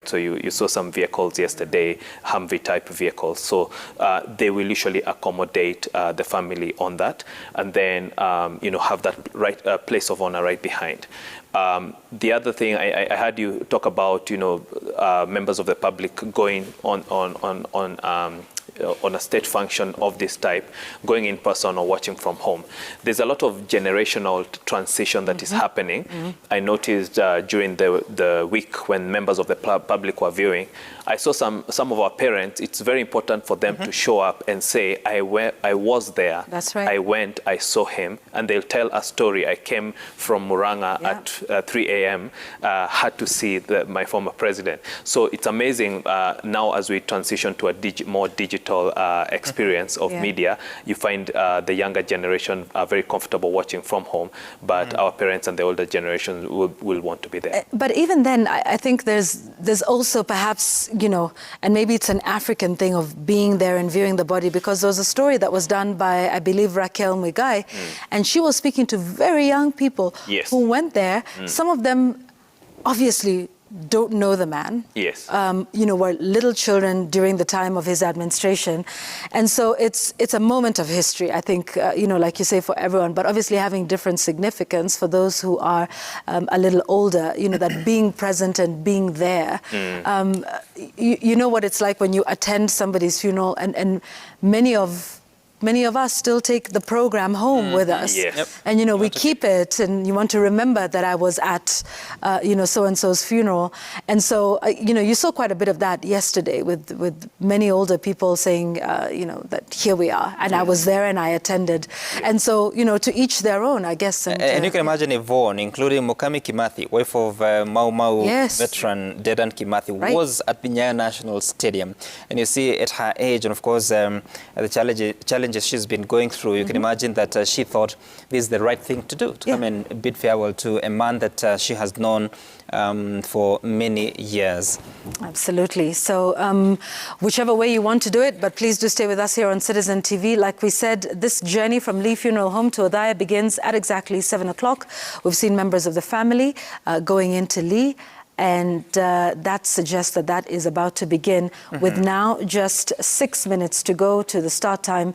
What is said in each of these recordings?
So you saw some vehicles yesterday, Humvee-type vehicles. So they will usually accommodate the family on that, and then have that place of honor right behind. The other thing I heard you talk about, members of the public going on a state function of this type, going in person or watching from home. There's a lot of generational transition that is happening. I noticed during the week when members of the public were viewing, I saw some of our parents, it's very important for them to show up and say, I was there. That's right. I went, I saw him, and they'll tell a story. I came from Muranga at 3 a.m., had to see my former president. So it's amazing now as we transition to a more digital experience of media, you find the younger generation are very comfortable watching from home, but our parents and the older generation will want to be there. But even then, I think there's also perhaps, and maybe it's an African thing of being there and viewing the body, because there was a story that was done by, I believe, Raquel Muheria, and she was speaking to very young people who went there. Some of them obviously don't know the man. Yes. Were little children during the time of his administration. And so it's a moment of history, I think, like you say, for everyone, but obviously having different significance for those who are a little older, that being present and being there. You know what it's like when you attend somebody's funeral, and many of us still take the program home with us. Yes. Yep. And, we keep it, and you want to remember that I was at, so-and-so's funeral. And so, you saw quite a bit of that yesterday with many older people saying, that here we are, and I was there and I attended. And so, to each their own, I guess. And you can imagine Yvonne, including Mukami Kimathi, wife of Mau Mau veteran Dedan Kimathi, was at the Nyayo National Stadium. And you see at her age, and of course, the challenges she's been going through, you can imagine that she thought this is the right thing to do, to come and bid farewell to a man that she has known for many years. Absolutely. So whichever way you want to do it, but please do stay with us here on Citizen TV. Like we said, this journey from Lee Funeral Home to Othaya begins at exactly 7 o'clock. We've seen members of the family going into Lee, and that suggests that is about to begin with now just 6 minutes to go to the start time.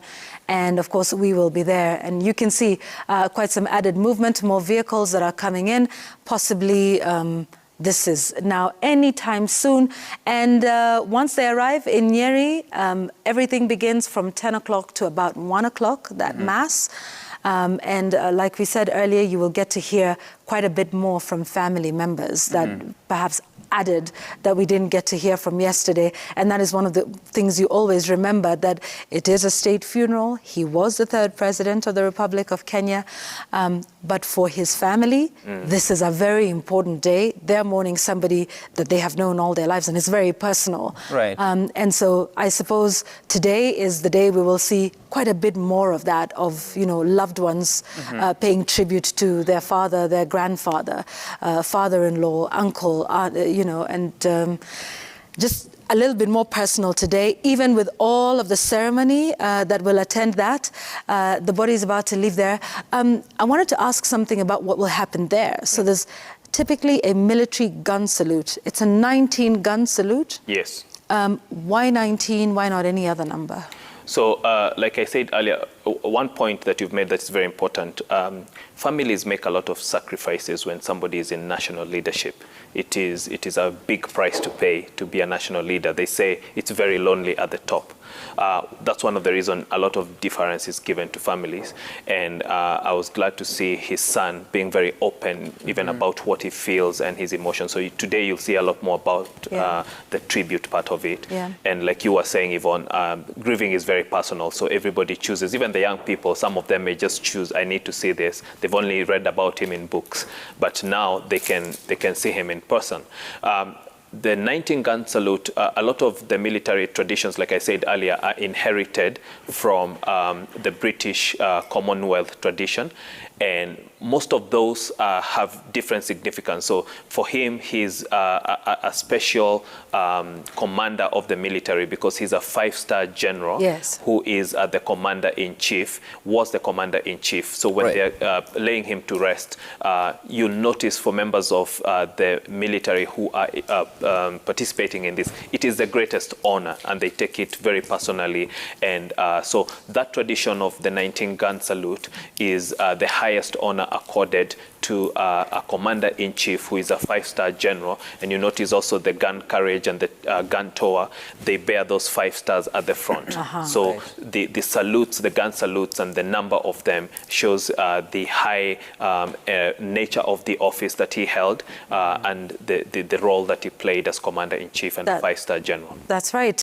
And of course, we will be there. And you can see quite some added movement, more vehicles that are coming in, possibly this is now anytime soon. And once they arrive in Nyeri, everything begins from 10 o'clock to about 1 o'clock, that mass. And like we said earlier, you will get to hear quite a bit more from family members that perhaps added that we didn't get to hear from yesterday. And that is one of the things you always remember, that it is a state funeral. He was the third president of the Republic of Kenya. But for his family, this is a very important day. They're mourning somebody that they have known all their lives, and it's very personal. Right. And so I suppose today is the day we will see quite a bit more of that, of, loved ones paying tribute to their father, their grandfather, father-in-law, uncle, aunt, and just a little bit more personal today, even with all of the ceremony that will attend that. The body is about to leave there. I wanted to ask something about what will happen there. So there's typically a military gun salute. It's a 19-gun salute. Yes. Why 19? Why not any other number? So, like I said earlier, one point that you've made that's very important, families make a lot of sacrifices when somebody is in national leadership. It is a big price to pay to be a national leader. They say it's very lonely at the top. That's one of the reasons a lot of deference is given to families. And I was glad to see his son being very open, even about what he feels and his emotions. So today you'll see a lot more about the tribute part of it. Yeah. And like you were saying, Yvonne, grieving is very personal. So everybody chooses, even the young people, some of them may just choose, I need to see this. They've only read about him in books, but now they can see him in person. The 19-gun salute, a lot of the military traditions, like I said earlier, are inherited from the British Commonwealth tradition. And most of those have different significance. So for him, he's a special commander of the military because he's a 5-star general who is the commander-in-chief, was the commander-in-chief. So when they're laying him to rest, you'll notice for members of the military who are participating in this, it is the greatest honor, and they take it very personally. And so that tradition of the 19-gun salute is the highest honor accorded to a commander-in-chief who is a 5-star general. And you notice also the gun carriage and the gun tower, they bear those 5 stars at the front. So the salutes, the gun salutes, and the number of them shows the high nature of the office that he held and the role that he played as commander-in-chief and 5-star general. That's right.